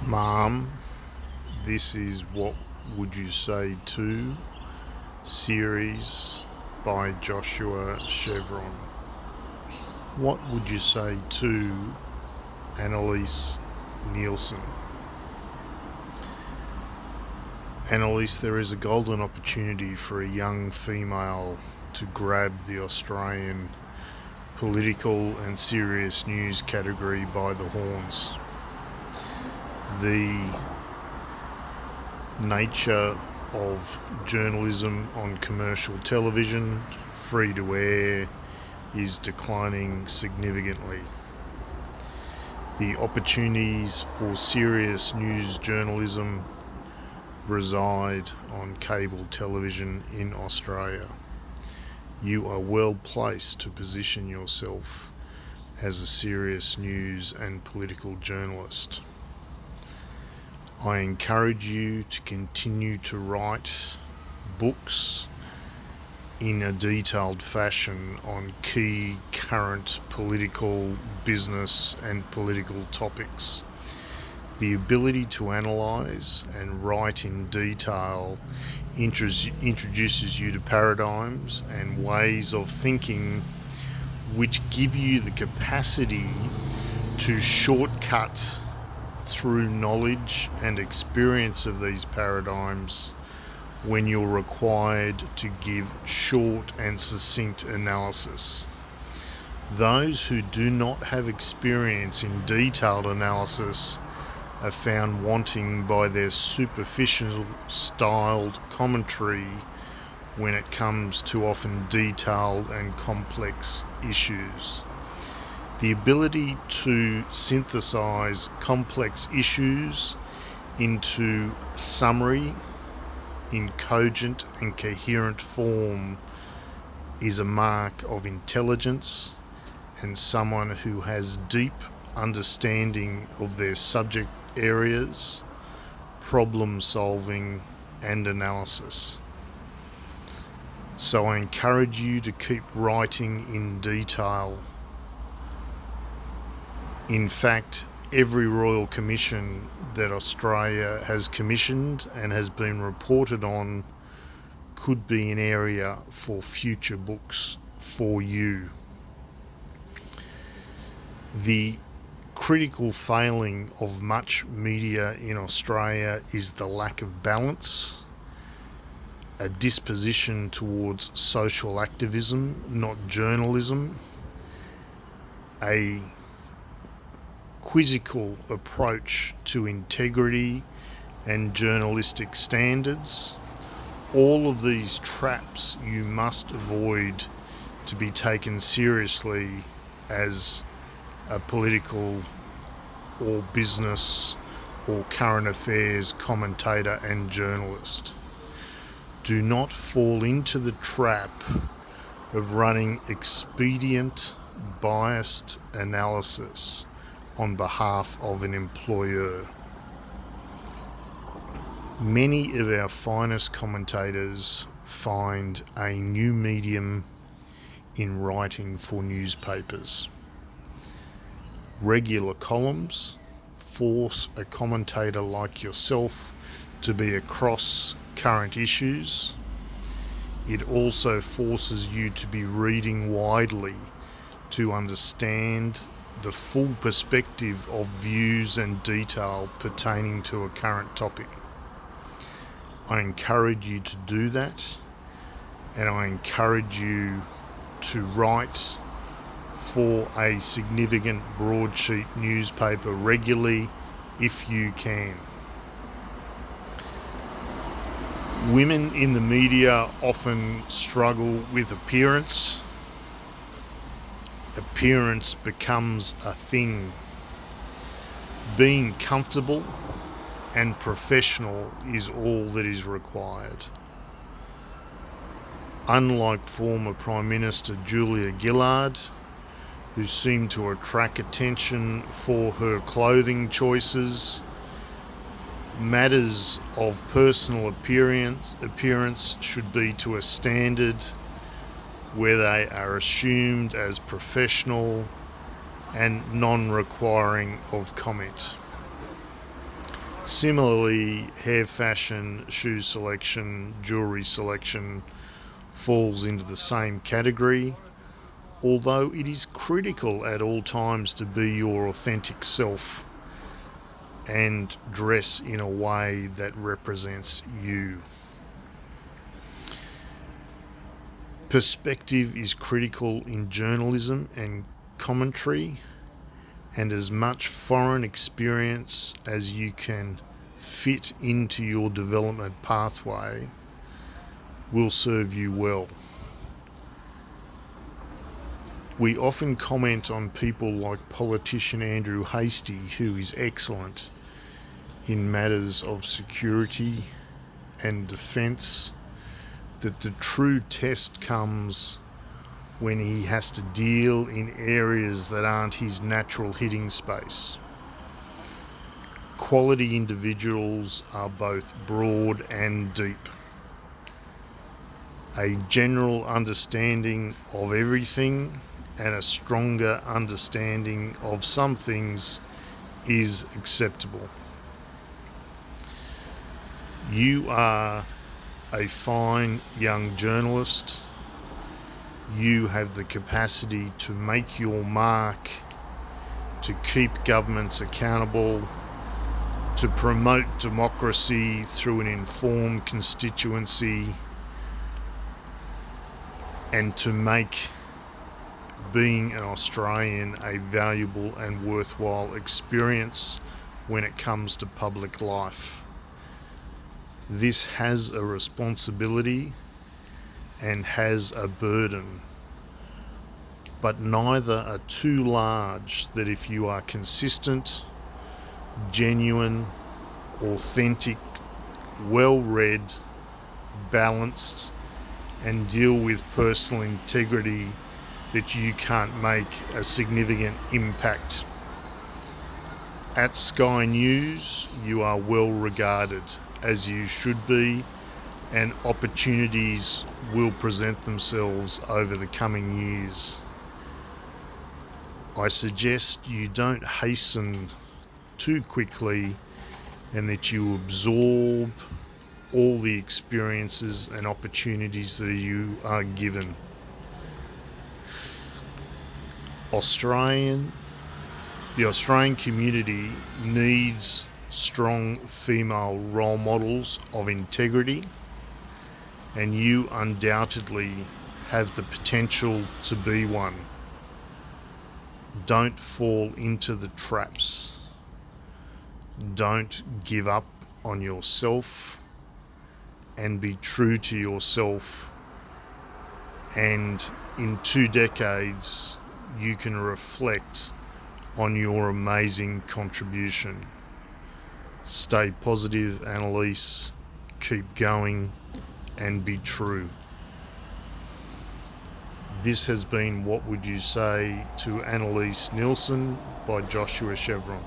Mom, this is What Would You Say To series by Joshua Chevron. What would you say to Annelise Nielsen? Annelise, there is a golden opportunity for a young female to grab the Australian political and serious news category by the horns. The nature of journalism on commercial television, free to air, is declining significantly. The opportunities for serious news journalism reside on cable television in Australia. You are well placed to position yourself as a serious news and political journalist. I encourage you to continue to write books in a detailed fashion on key current political, business and political topics. The ability to analyse and write in detail introduces you to paradigms and ways of thinking which give you the capacity to shortcut through knowledge and experience of these paradigms when you're required to give short and succinct analysis. Those who do not have experience in detailed analysis are found wanting by their superficial styled commentary when it comes to often detailed and complex issues. The ability to synthesize complex issues into summary in cogent and coherent form is a mark of intelligence and someone who has deep understanding of their subject areas, problem solving and analysis. So I encourage you to keep writing in detail. In fact, every Royal Commission that Australia has commissioned and has been reported on could be an area for future books for you. The critical failing of much media in Australia is the lack of balance, a disposition towards social activism, not journalism, a quizzical approach to integrity and journalistic standards. All of these traps you must avoid to be taken seriously as a political or business or current affairs commentator and journalist. Do not fall into the trap of running expedient, biased analysis on behalf of an employer. Many of our finest commentators find a new medium in writing for newspapers. Regular columns force a commentator like yourself to be across current issues. It also forces you to be reading widely to understand the full perspective of views and detail pertaining to a current topic. I encourage you to do that, and I encourage you to write for a significant broadsheet newspaper regularly if you can. Women in the media often struggle with appearance. Appearance becomes a thing. Being comfortable and professional is all that is required. Unlike former Prime Minister Julia Gillard, who seemed to attract attention for her clothing choices, matters of personal appearance should be to a standard where they are assumed as professional and non-requiring of comment. Similarly, hair fashion, shoe selection, jewelry selection falls into the same category, although it is critical at all times to be your authentic self and dress in a way that represents you. Perspective is critical in journalism and commentary, and as much foreign experience as you can fit into your development pathway will serve you well. We often comment on people like politician Andrew Hastie, who is excellent in matters of security and defence, that the true test comes when he has to deal in areas that aren't his natural hitting space. Quality individuals are both broad and deep. A general understanding of everything and a stronger understanding of some things is acceptable. You are a fine young journalist. You have the capacity to make your mark, to keep governments accountable, to promote democracy through an informed constituency, and to make being an Australian a valuable and worthwhile experience when it comes to public life. This has a responsibility and has a burden, but neither are too large that if you are consistent, genuine, authentic, well-read, balanced, and deal with personal integrity, that you can't make a significant impact. At Sky News, you are well regarded, as you should be, and opportunities will present themselves over the coming years. I suggest you don't hasten too quickly and that you absorb all the experiences and opportunities that you are given. The Australian community needs strong female role models of integrity, and you undoubtedly have the potential to be one. Don't fall into the traps. Don't give up on yourself, and be true to yourself. And in 2 decades, you can reflect on your amazing contribution. Stay positive, Annelise. Keep going and be true. This has been What Would You Say to Annelise Nielsen by Joshua Chevron.